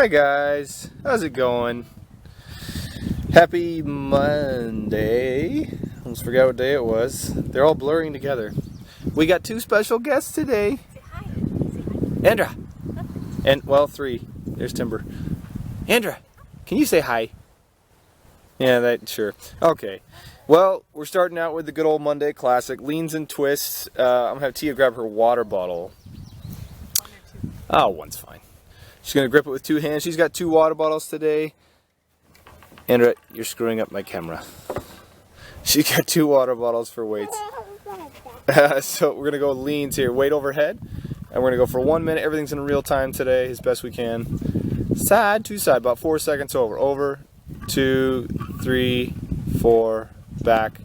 Hi guys, how's it going? Happy Monday. Almost forgot what day it was. They're all blurring together. We got two special guests today. Say hi. Say hi. Andra. And, well, three. There's Timber. Andra, can you say hi? Yeah, sure. Okay. Well, we're starting out with the good old Monday classic, leans and twists. I'm going to have Tia grab her water bottle. One or two. Oh, one's fine. She's going to grip it with two hands. She's got two water bottles today. Andra, you're screwing up my camera. She's got two water bottles for weights. So we're going to go leans here. Weight overhead. And we're going to go for 1 minute. Everything's in real time today as best we can. Side to side, about 4 seconds over. Over, 2, 3, 4, back,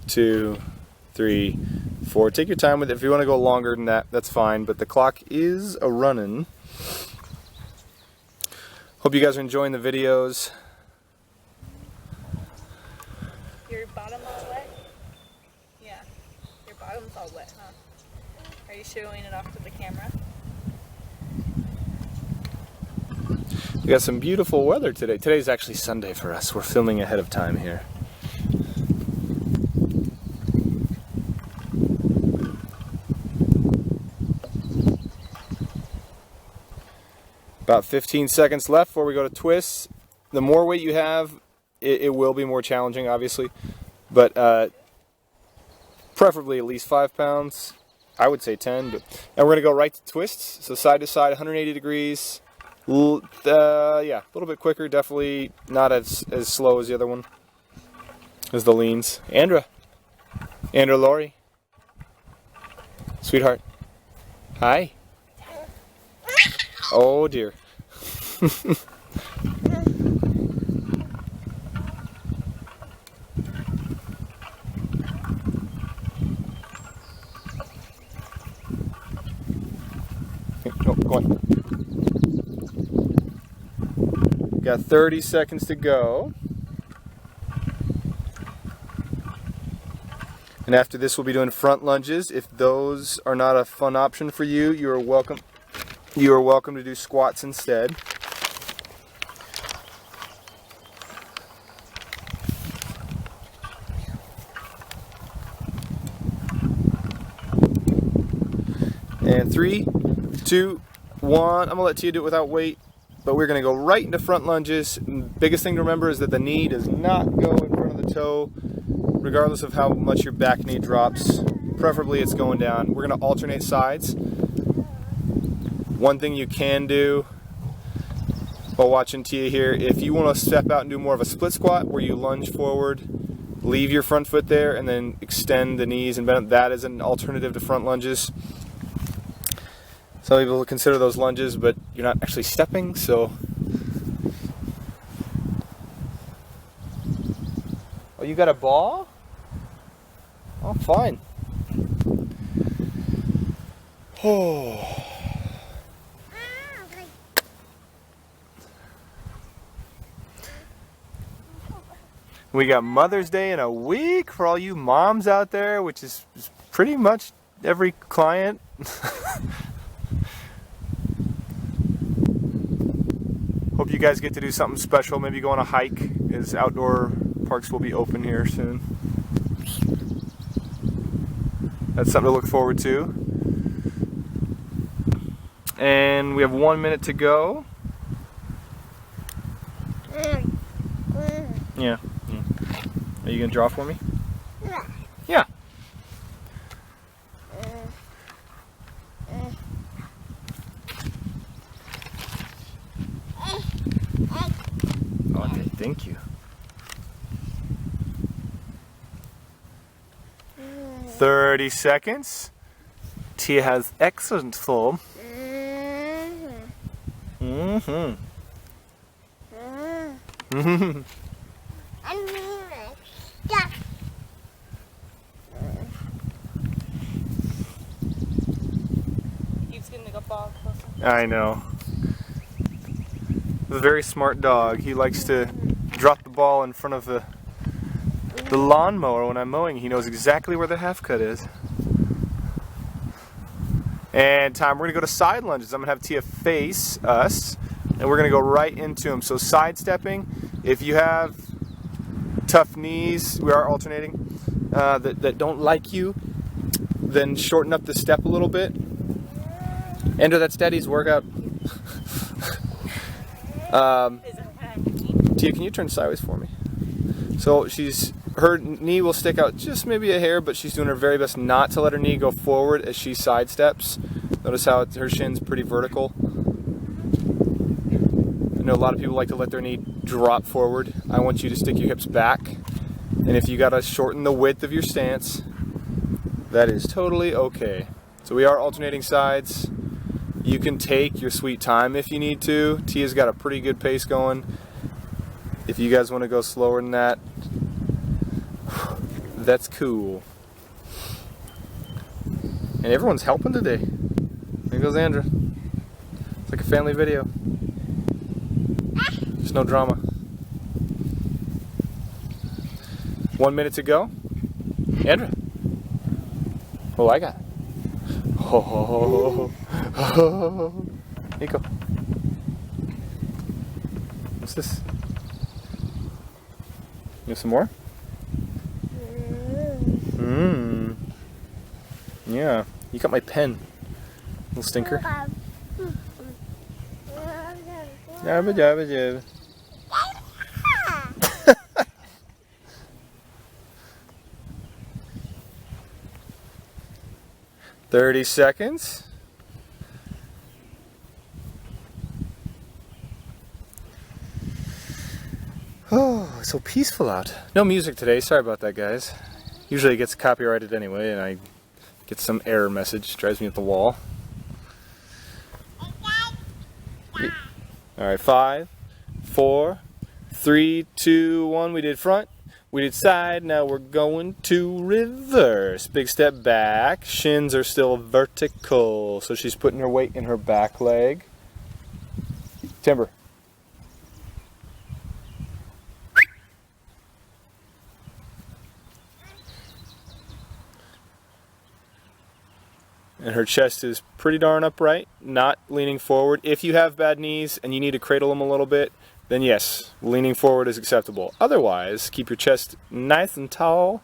2, 3, 4. Take your time with it. If you want to go longer than that, that's fine. But the clock is a-running. Hope you guys are enjoying the videos. Your bottom all wet? Yeah. Your bottom's all wet, huh? Are you showing it off to the camera? We got some beautiful weather today. Today's actually Sunday for us. We're filming ahead of time here. About 15 seconds left before we go to twists. The more weight you have, it will be more challenging, obviously. But preferably at least 5 pounds. I would say 10. And we're going to go right to twists. So side to side, 180 degrees. Yeah, a little bit quicker. Definitely not as slow as the other one. As the leans. Andra. Laurie. Sweetheart. Hi. Oh dear. Oh, go on. Got 30 seconds to go. And after this we'll be doing front lunges. If those are not a fun option for you, you are welcome to do squats instead. And 3, 2, 1. I'm going to let Tia do it without weight, but we're going to go right into front lunges. Biggest thing to remember is that the knee does not go in front of the toe, regardless of how much your back knee drops. Preferably it's going down. We're going to alternate sides. One thing you can do while watching Tia here, if you want to step out and do more of a split squat where you lunge forward, leave your front foot there, and then extend the knees and bend, that is an alternative to front lunges. Some people consider those lunges, but you're not actually stepping, so. Oh, you got a ball? Oh, fine. Oh. We got Mother's Day in a week for all you moms out there, which is pretty much every client. Hope you guys get to do something special, maybe go on a hike, as outdoor parks will be open here soon. That's something to look forward to. And we have 1 minute to go. Yeah. Are you going to draw for me? Yeah. Okay, thank you. 30 seconds. Tia has excellent form. Mm-hmm. Mm-hmm. Keeps getting the ball closer. I know. He's a very smart dog. He likes to drop the ball in front of the lawnmower when I'm mowing. He knows exactly where the half cut is. And time, we're going to go to side lunges. I'm going to have Tia face us. and we're going to go right into them. So sidestepping, if you have tough knees, we are alternating, that don't like you, then shorten up the step a little bit. Andrew, that's Daddy's workout. Tia, can you turn sideways for me? So her knee will stick out just maybe a hair, but she's doing her very best not to let her knee go forward as she sidesteps. Notice how her shin's pretty vertical. I know a lot of people like to let their knee drop forward. I want you to stick your hips back. And if you gotta shorten the width of your stance, that is totally okay. So we are alternating sides. You can take your sweet time if you need to. Tia's got a pretty good pace going. If you guys want to go slower than that, that's cool. And everyone's helping today. There goes Andrew. It's like a family video. There's no drama. 1 minute to go. Andrew. Oh, I got it. Oh, Nico. What's this? You have some more? Mmm. Yeah. You got my pen. Little stinker. Jabba jabba jabba. 30 seconds. Oh, it's so peaceful out. No music today. Sorry about that, guys. Usually it gets copyrighted anyway, and I get some error message. Drives me up the wall. All right, 5, 4, 3, 2, 1. We did front. We did side. Now we're going to reverse. Big step back. Shins are still vertical. So she's putting her weight in her back leg. Timber. And her chest is pretty darn upright, not leaning forward. If you have bad knees and you need to cradle them a little bit, then yes, leaning forward is acceptable. Otherwise, keep your chest nice and tall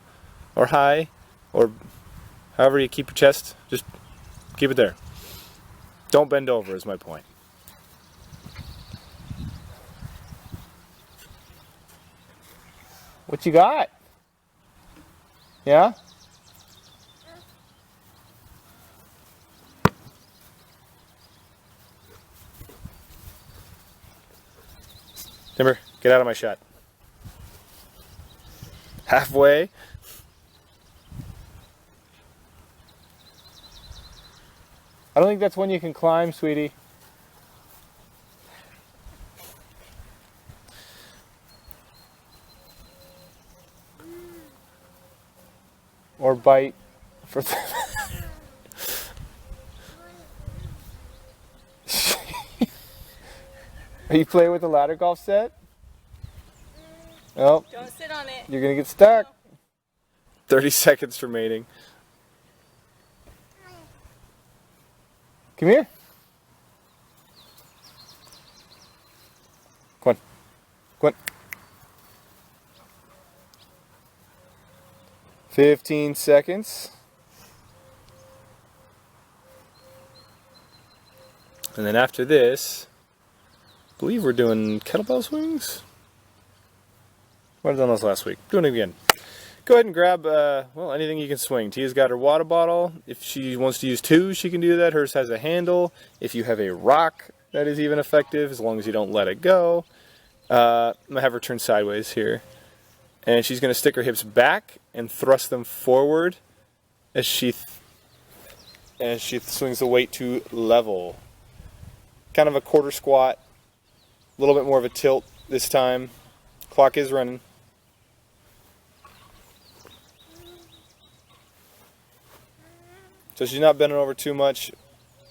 or high, or however you keep your chest, just keep it there. Don't bend over is my point. What you got? Yeah? Timber, get out of my shot. Halfway. I don't think that's one you can climb, sweetie. Or bite for Are you playing with the ladder golf set? Oh. Don't sit on it. You're gonna get stuck. 30 seconds remaining. Come here. Come on. Come on. 15 seconds. And then after this, I believe we're doing kettlebell swings. Might have done those last week. Doing it again. Go ahead and grab, well, anything you can swing. Tia's got her water bottle. If she wants to use two, she can do that. Hers has a handle. If you have a rock, that is even effective, as long as you don't let it go. I'm going to have her turn sideways here. And she's going to stick her hips back and thrust them forward as she swings the weight to level. Kind of a quarter squat. A little bit more of a tilt this time. Clock is running. So she's not bending over too much,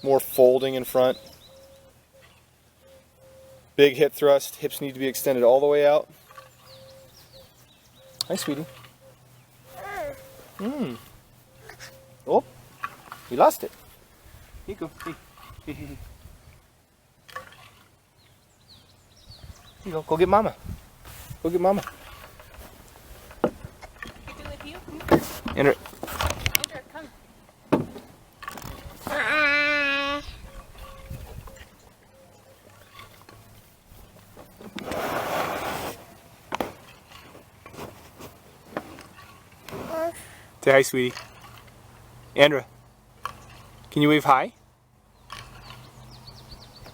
more folding in front. Big hip thrust, hips need to be extended all the way out. Hi, sweetie. Oh, we lost it. Here you go. Hey. You go get mama. Go get mama. Can I do it with you? Come here. Andrew. Andrew, come. Say hi, sweetie. Andra, can you wave hi?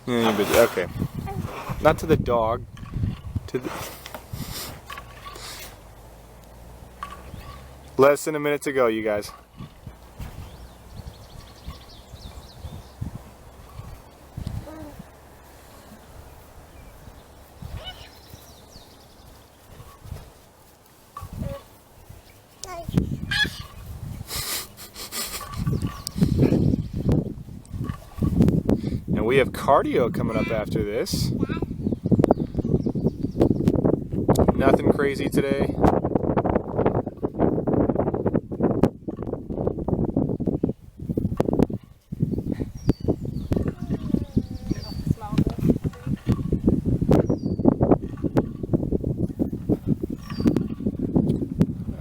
Yeah, okay. Not to the dog. To the... Less than a minute to go, you guys. And we have cardio coming up after this. Nothing crazy today. Smell good.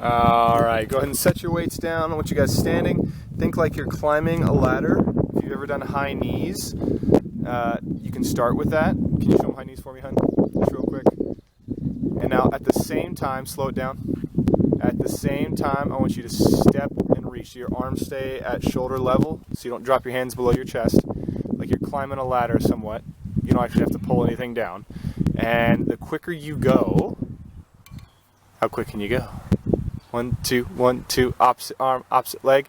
Alright, go ahead and set your weights down. I want you guys standing. Think like you're climbing a ladder. If you've ever done high knees, you can start with that. Can you show them high knees for me, hon? Just real quick. And now at the same time, slow it down. At the same time, I want you to step and reach. So your arms stay at shoulder level, so you don't drop your hands below your chest, like you're climbing a ladder somewhat. You don't actually have to pull anything down. And the quicker you go, how quick can you go? 1, 2, 1, 2, opposite arm, opposite leg.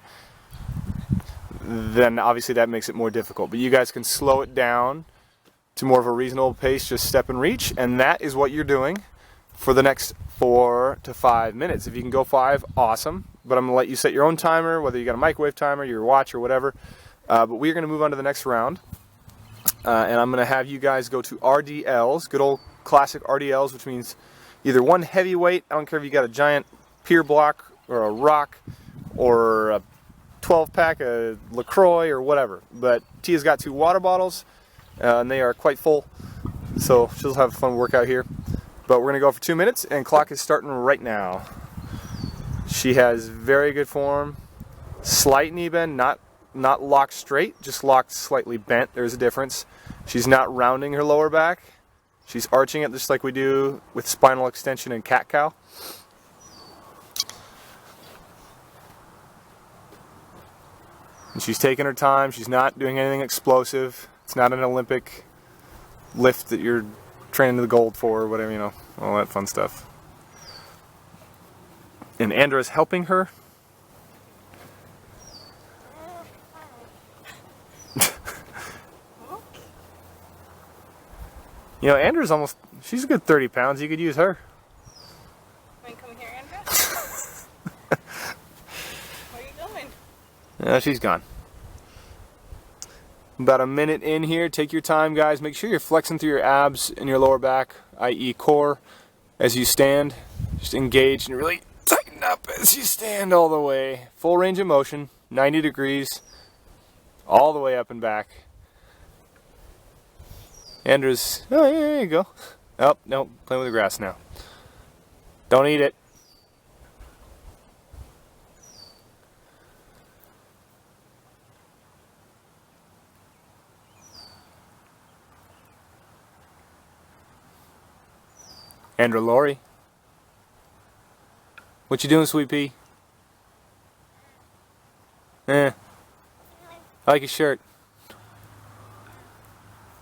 Then obviously that makes it more difficult. But you guys can slow it down to more of a reasonable pace, just step and reach. And that is what you're doing for the next 4 to 5 minutes. If you can go 5, awesome. But I'm going to let you set your own timer, whether you got a microwave timer, your watch, or whatever. But we're going to move on to the next round. And I'm going to have you guys go to RDLs, good old classic RDLs, which means either one heavy weight, I don't care if you got a giant pier block or a rock or a 12-pack of LaCroix or whatever. But Tia's got 2 water bottles, and they are quite full, so she'll have a fun workout here. But we're going to go for 2 minutes, and clock is starting right now. She has very good form, slight knee bend, not locked straight, just locked slightly bent. There's a difference. She's not rounding her lower back. She's arching it just like we do with spinal extension and cat-cow. And she's taking her time. She's not doing anything explosive. It's not an Olympic lift that you're training to the gold for or whatever, you know, all that fun stuff. And Andra's helping her. You know, Andra's almost, she's a good 30 pounds. You could use her. Want to come here, Andra? Where are you going? Yeah, she's gone. About a minute in here. Take your time, guys. Make sure you're flexing through your abs and your lower back, i.e. core, as you stand. Just engage and really tighten up as you stand all the way. Full range of motion, 90 degrees, all the way up and back. Andra's, oh yeah, there you go. Oh, no, playing with the grass now. Don't eat it. Andra Lori. What you doing, sweet pea? I like your shirt.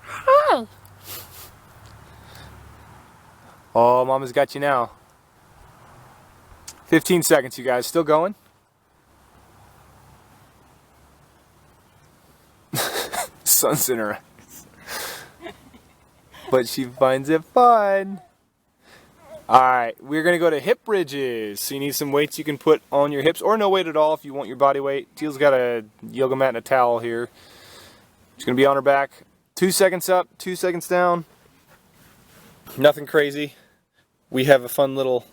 Hi. Oh, Mama's got you now. 15 seconds, you guys. Still going? Sun's in her eyes. But she finds it fun. Alright, we're going to go to hip bridges. So you need some weights you can put on your hips, or no weight at all if you want your body weight. Teal's got a yoga mat and a towel here. She's going to be on her back. 2 seconds up, 2 seconds down. Nothing crazy. We have a fun little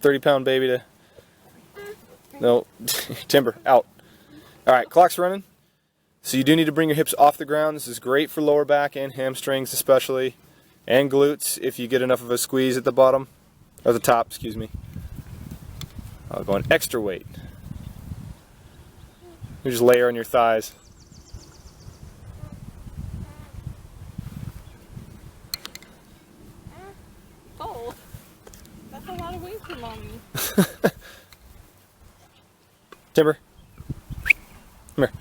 30-pound baby to... No, Timber, out. Alright, clock's running. So you do need to bring your hips off the ground. This is great for lower back and hamstrings especially. And glutes if you get enough of a squeeze at the bottom, or the top, excuse me. I'll go an extra weight. You just layer on your thighs. Oh, that's a lot of weight for mommy. Timber, come here.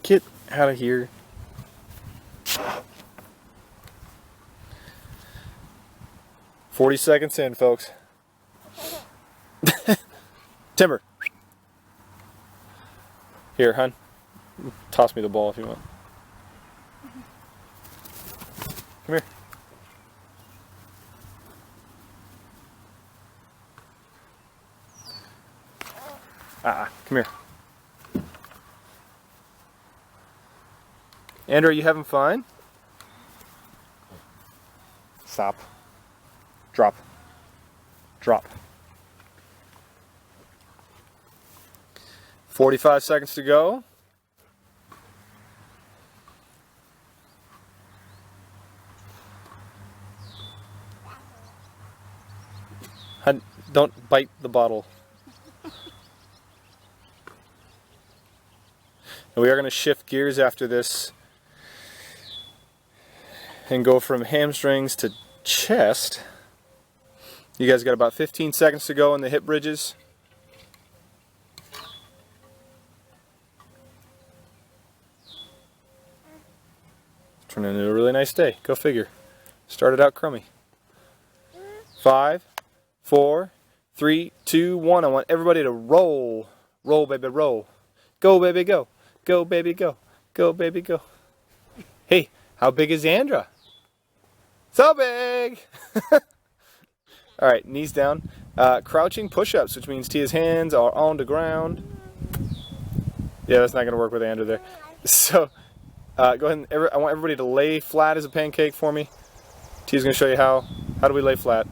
Get out of here. "40 seconds in, folks." Timber. Here, hun. Toss me the ball if you want. Come here. Come here. Andrew, are you having fun? Stop. Drop. Drop. 45 seconds to go. Hun, don't bite the bottle. And we are going to shift gears after this and go from hamstrings to chest. You guys got about 15 seconds to go in the hip bridges. Turned into a really nice day. Go figure. Started out crummy. 5, 4, 3, 2, 1. I want everybody to roll. Roll, baby, roll. Go, baby, go. Go, baby, go. Go, baby, go. Hey, how big is Andra? So big! Alright, knees down. Crouching push-ups, which means Tia's hands are on the ground. Yeah, that's not going to work with Andra there. So, go ahead and I want everybody to lay flat as a pancake for me. Tia's going to show you how. How do we lay flat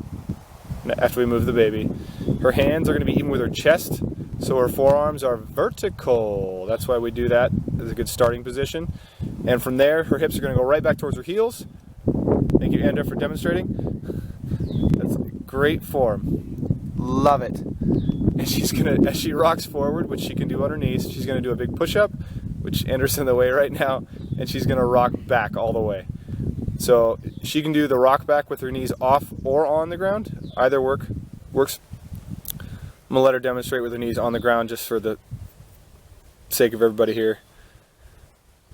after we move the baby? Her hands are going to be even with her chest, so her forearms are vertical. That's why we do that as a good starting position. And from there, her hips are going to go right back towards her heels. Thank you, Andra, for demonstrating. That's great form. Love it. And she's going to, as she rocks forward, which she can do on her knees, she's going to do a big push-up, which Andra's in the way right now, and she's going to rock back all the way. So she can do the rock back with her knees off or on the ground. Either works. I'm going to let her demonstrate with her knees on the ground just for the sake of everybody here.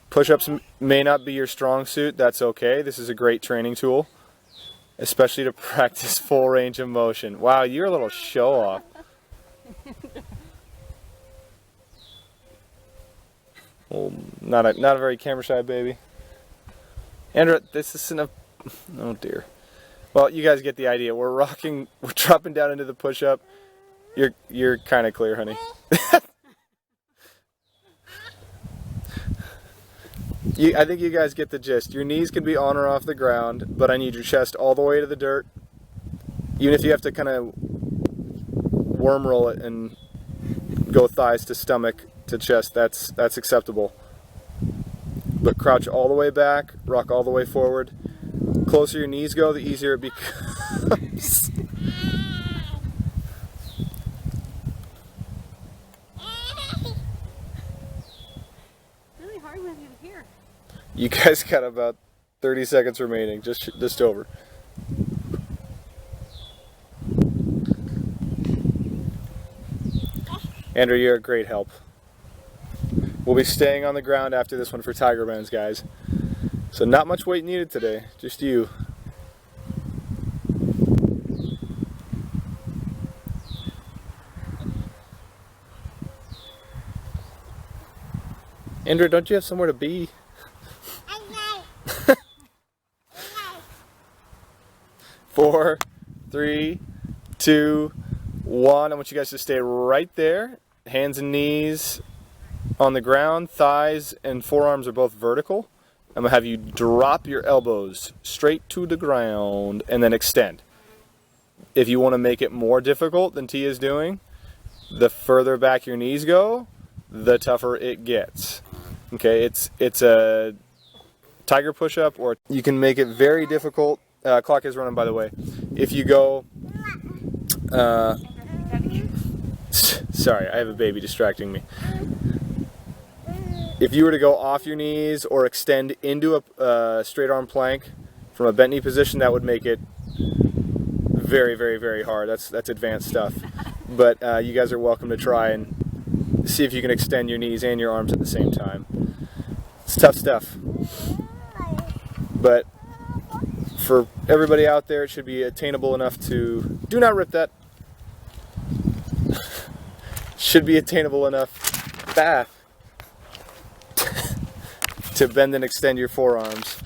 Push-ups may not be your strong suit. That's okay. This is a great training tool, especially to practice full range of motion. Wow, you're a little show-off. Well, not a very camera-shy baby. Andra, this isn't a... Oh dear. Well, you guys get the idea. We're rocking. We're dropping down into the push-up. You're kind of clear, honey. I think you guys get the gist. Your knees can be on or off the ground, but I need your chest all the way to the dirt. Even if you have to kind of worm roll it and go thighs to stomach to chest, that's acceptable. But crouch all the way back, rock all the way forward. The closer your knees go, the easier it becomes. Really hard with you here. You guys got about 30 seconds remaining, just over. Andrew, you're a great help. We'll be staying on the ground after this one for Tiger Bands, guys. So not much weight needed today, just you. Andrew, don't you have somewhere to be? 4, 3, 2, 1. I want you guys to stay right there. Hands and knees on the ground. Thighs and forearms are both vertical. I'm going to have you drop your elbows straight to the ground and then extend. If you want to make it more difficult than Tia's doing, the further back your knees go, the tougher it gets. Okay, it's a tiger push-up, or you can make it very difficult. Clock is running, by the way. If you go, sorry, I have a baby distracting me. If you were to go off your knees or extend into a straight arm plank from a bent knee position, that would make it very, very, very hard. That's advanced stuff. But you guys are welcome to try and see if you can extend your knees and your arms at the same time. It's tough stuff. But for everybody out there, it should be attainable enough to, do not rip that, should be attainable enough to bend and extend your forearms.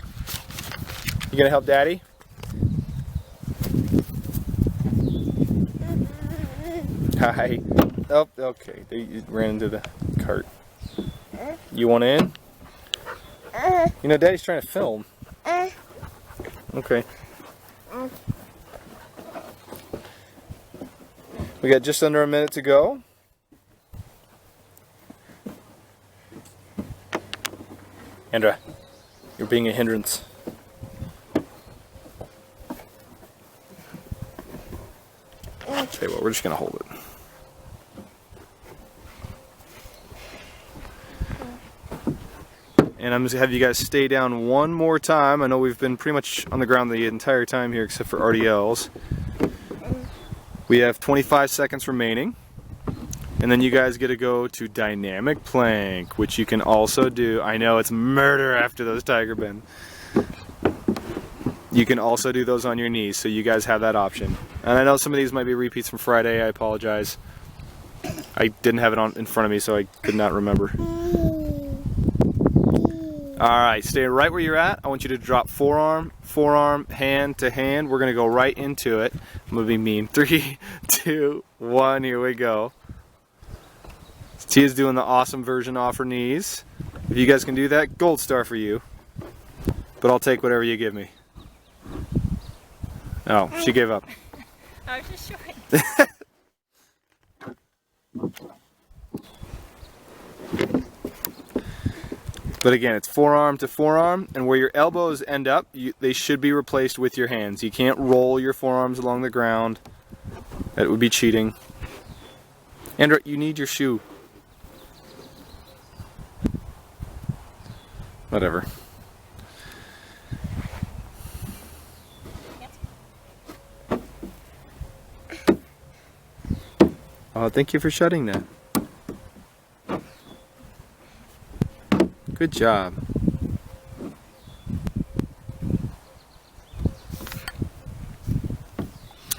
You gonna help Daddy? Hi. Oh, okay. You ran into the cart. You want in? You know, Daddy's trying to film. Okay. We got just under a minute to go. Andra, you're being a hindrance. Okay, well, we're just gonna hold it. And I'm just gonna have you guys stay down one more time. I know we've been pretty much on the ground the entire time here, except for RDLs. We have 25 seconds remaining. And then you guys get to go to dynamic plank, which you can also do. I know it's murder after those tiger bend. You can also do those on your knees, so you guys have that option. And I know some of these might be repeats from Friday. I apologize. I didn't have it on in front of me, so I could not remember. Alright, stay right where you're at. I want you to drop forearm, forearm, hand to hand. We're going to go right into it. I'm going to be mean. 3, 2, 1, here we go. Tia's doing the awesome version off her knees. If you guys can do that, gold star for you. But I'll take whatever you give me. Oh, she gave up. I was just showing. But again, it's forearm to forearm, and where your elbows end up, they should be replaced with your hands. You can't roll your forearms along the ground. That would be cheating. Andra, you need your shoe. Whatever. Oh, thank you for shutting that. Good job.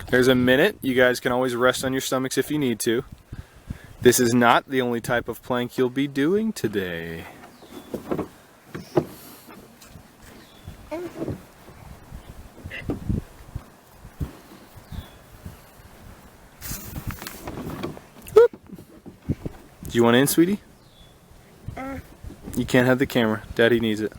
There's a minute. You guys can always rest on your stomachs if you need to. This is not the only type of plank you'll be doing today. Do you want in, sweetie? You can't have the camera. Daddy needs it.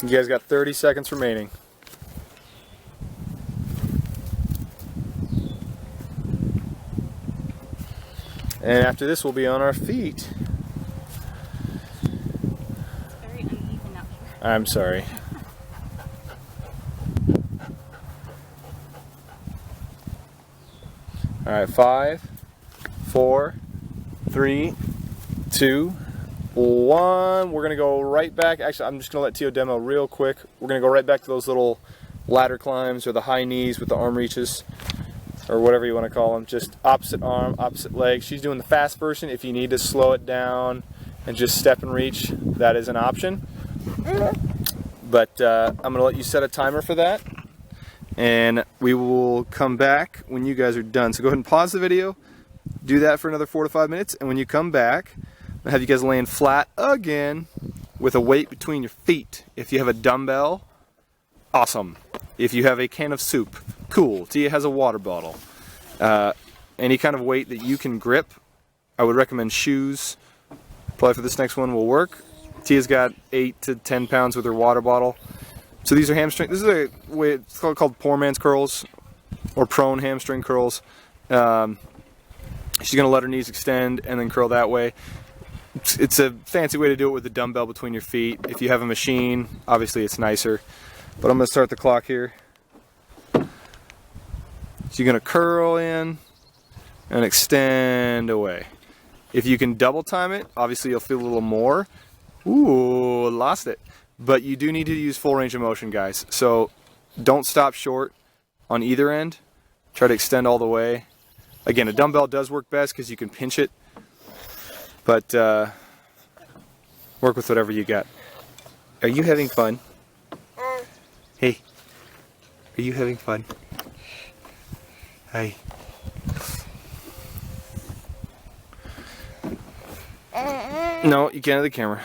You guys got 30 seconds remaining. And after this, we'll be on our feet. Very uneven out here. I'm sorry. All right, 5, 4, 3, 2, 1. We're gonna go right back. Actually, I'm just gonna let Tio demo real quick. We're gonna go right back to those little ladder climbs or the high knees with the arm reaches, or whatever you want to call them. Just opposite arm, opposite leg. She's doing the fast version. If you need to slow it down and just step and reach, that is an option. But I'm gonna let you set a timer for that. And we will come back when you guys are done. So go ahead and pause the video, do that for another 4 to 5 minutes, and when you come back, I'll have you guys laying flat again with a weight between your feet. If you have a dumbbell, awesome. If you have a can of soup, cool. Tia has a water bottle. Any kind of weight that you can grip, I would recommend shoes. Probably for this next one will work. Tia's got 8 to 10 pounds with her water bottle. So these are hamstring. This is a way it's called poor man's curls. or prone hamstring curls. She's going to let her knees extend and then curl that way. It's a fancy way to do it with the dumbbell between your feet. If you have a machine, obviously it's nicer. But I'm going to start the clock here. So you're going to curl in and extend away. If you can double time it, obviously you'll feel a little more. Ooh, lost it. But you do need to use full range of motion, guys. So don't stop short on either end. Try to extend all the way. Again, a dumbbell does work best because you can pinch it. But work with whatever you got. Are you having fun? Hey, are you having fun? Hi. No, you can't have the camera.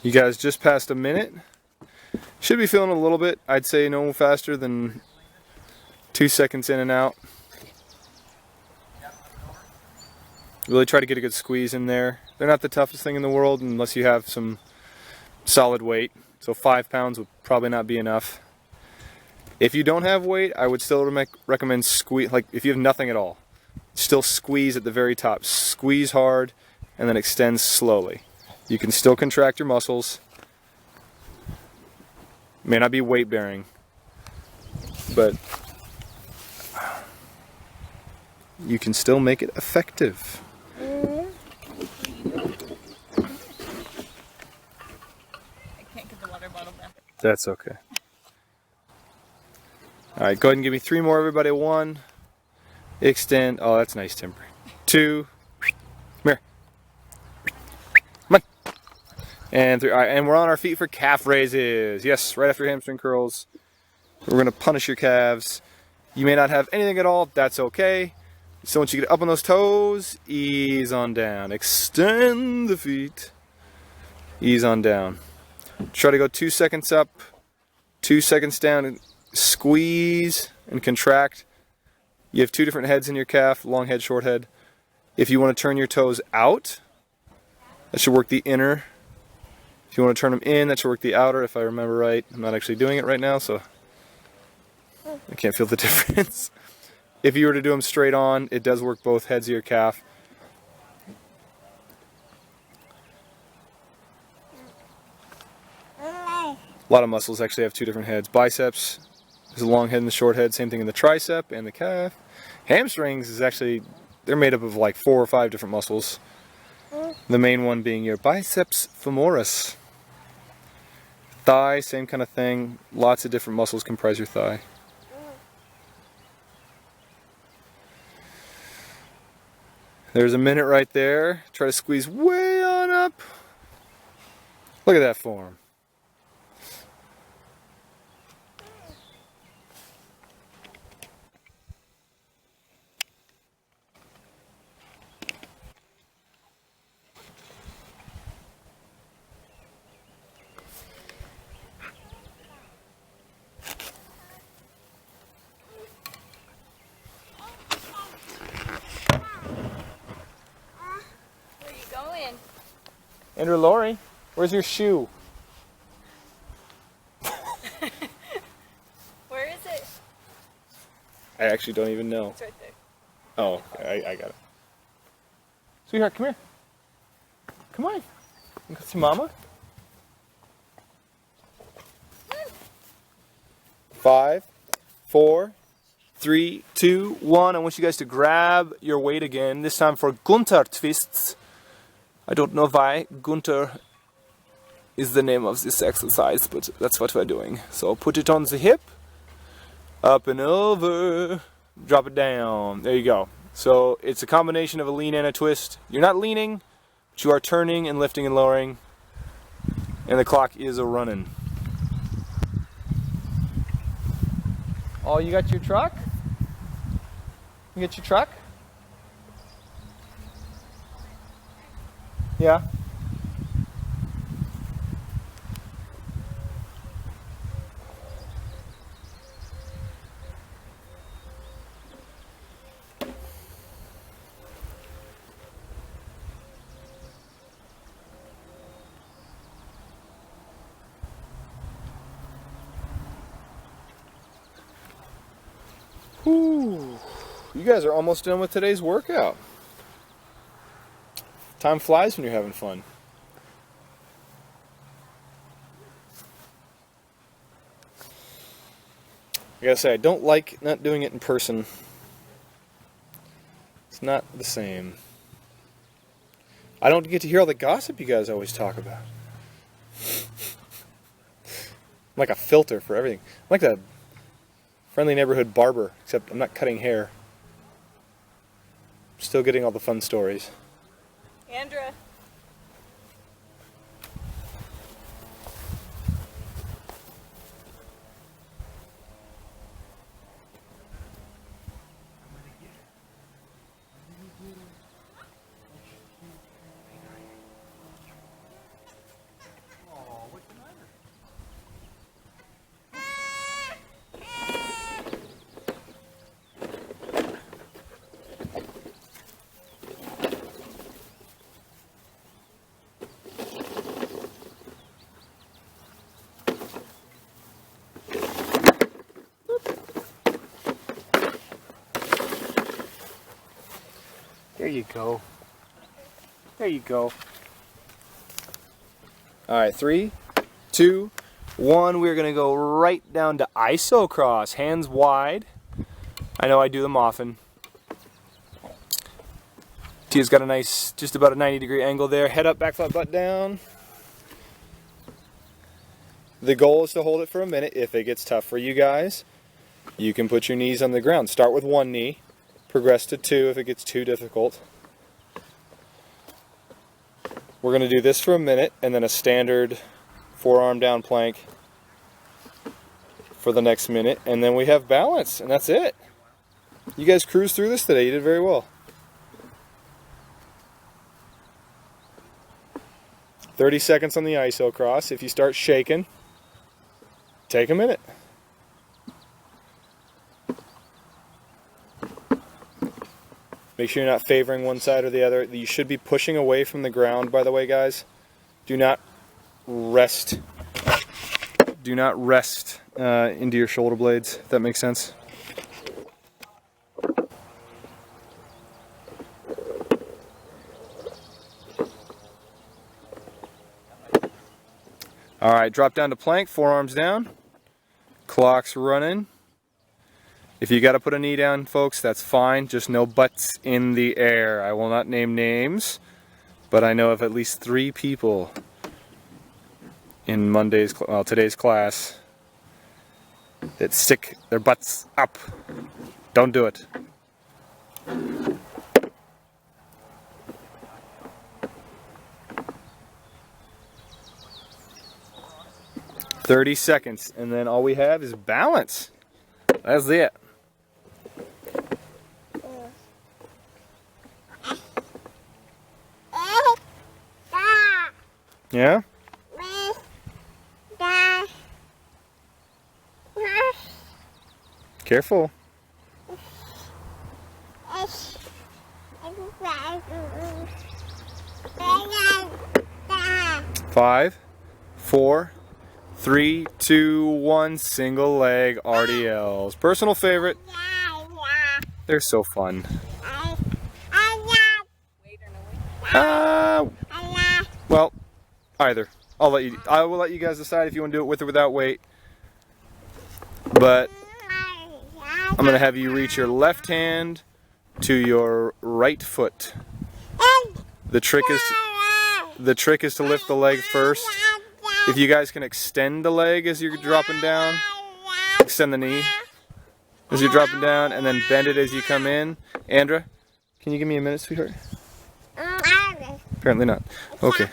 You guys just passed a minute. Should be feeling a little bit. I'd say no faster than 2 seconds in and out. Really try to get a good squeeze in there. They're not the toughest thing in the world unless you have some solid weight. So 5 pounds would probably not be enough. If you don't have weight, I would still recommend squeeze. Like if you have nothing at all, still squeeze at the very top. Squeeze hard and then extend slowly. You can still contract your muscles. May not be weight bearing, but you can still make it effective. I can't get the water bottle back. That's okay. Alright, go ahead and give me 3 more, everybody. 1, extend. Oh, that's nice, Timber. 2, come here. Come on. And 3. All right, and we're on our feet for calf raises. Yes, right after hamstring curls. We're going to punish your calves. You may not have anything at all. That's okay. So once you get up on those toes, ease on down. Extend the feet. Ease on down. Try to go 2 seconds up, 2 seconds down, and squeeze and contract. You have 2 different heads in your calf, long head, short head. If you want to turn your toes out, that should work the inner. If you want to turn them in, that should work the outer, if I remember right. I'm not actually doing it right now, so I can't feel the difference. If you were to do them straight on, it does work both heads of your calf. A lot of muscles actually have 2 different heads. Biceps is a long head and the short head. Same thing in the tricep and the calf. Hamstrings is actually, they're made up of like 4 or 5 different muscles. The main one being your biceps femoris. Thigh, same kind of thing. Lots of different muscles comprise your thigh. There's a minute right there. Try to squeeze way on up. Look at that form. Andrew, Lori, where's your shoe? Where is it? I actually don't even know. It's right there. Oh, I got it. Sweetheart, come here. Come on. You go see Mama. 5, 4, 3, 2, 1. I want you guys to grab your weight again. This time for Gunther twists. I don't know why Gunther is the name of this exercise, but that's what we're doing. So put it on the hip, up and over, drop it down. There you go. So it's a combination of a lean and a twist. You're not leaning, but you are turning and lifting and lowering, and the clock is a running. Oh, you got your truck? You got your truck? Yeah. Whew. You guys are almost done with today's workout. Time flies when you're having fun. I gotta say, I don't like not doing it in person. It's not the same. I don't get to hear all the gossip you guys always talk about. I'm like a filter for everything. I'm like the friendly neighborhood barber, except I'm not cutting hair. Still getting all the fun stories. Andra. There you go. There you go. Alright, 3, 2, 1. We're going to go right down to isocross. Hands wide. I know I do them often. Tia's got a nice, just about a 90-degree angle there. Head up, back flat, butt down. The goal is to hold it for a minute. If it gets tough for you guys, you can put your knees on the ground. Start with one knee. Progress to 2 if it gets too difficult. We're going to do this for a minute and then a standard forearm down plank for the next minute, and then we have balance, and that's it. You guys cruised through this today. You did very well. 30 seconds on the isocross. If you start shaking, take a minute. Make sure you're not favoring one side or the other. You should be pushing away from the ground, by the way, guys. Do not rest. Do not rest into your shoulder blades, if that makes sense. All right, drop down to plank, forearms down. Clock's running. If you got to put a knee down, folks, that's fine. Just no butts in the air. I will not name names, but I know of at least 3 people in today's class that stick their butts up. Don't do it. "30 seconds, and then all we have is balance. That's it. Yeah? Careful. 5, 4, 3, 2, 1. Single leg RDLs. Personal favorite. They're so fun. Well, either. I will let you guys decide if you want to do it with or without weight. But I'm going to have you reach your left hand to your right foot. The trick is to lift the leg first. If you guys can extend the leg as you're dropping down, extend the knee as you're dropping down, and then bend it as you come in. Andra, can you give me a minute, sweetheart? Apparently not. Okay.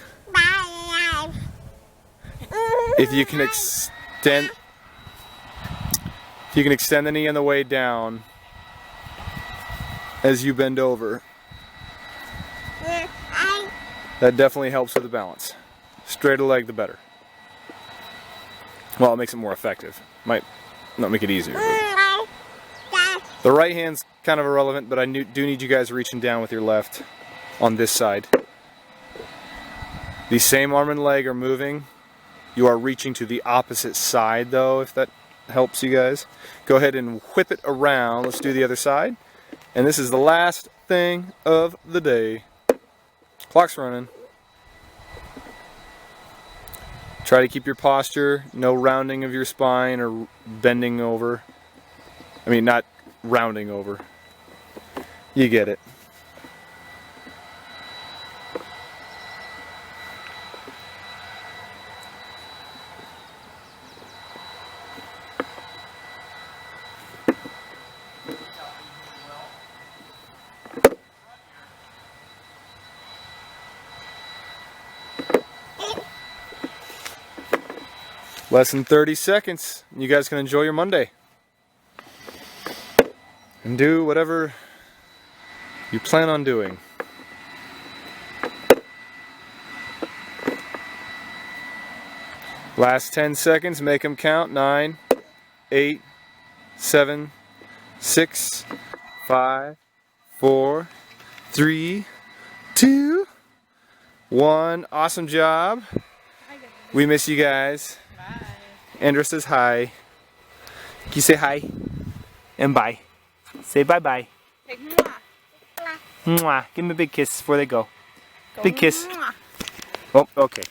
If you can extend the knee on the way down as you bend over, that definitely helps with the balance. Straighter leg, the better. Well, it makes it more effective. Might not make it easier. The right hand's kind of irrelevant, but I do need you guys reaching down with your left on this side. The same arm and leg are moving. You are reaching to the opposite side, though, if that helps you guys. Go ahead and whip it around. Let's do the other side. And this is the last thing of the day. Clock's running. Try to keep your posture, no rounding of your spine or bending over. I mean, not rounding over. You get it. Less than 30 seconds. You guys can enjoy your Monday. And do whatever you plan on doing. Last 10 seconds, make them count. 9, 8, 7, 6, 5, 4, 3, 2, 1. Awesome job. We miss you guys. Bye. Andra says hi. Can you say hi? And bye. Say bye-bye. Take mwah. Mwah. Give them a big kiss before they go. Go Big kiss. mwah. Oh, okay.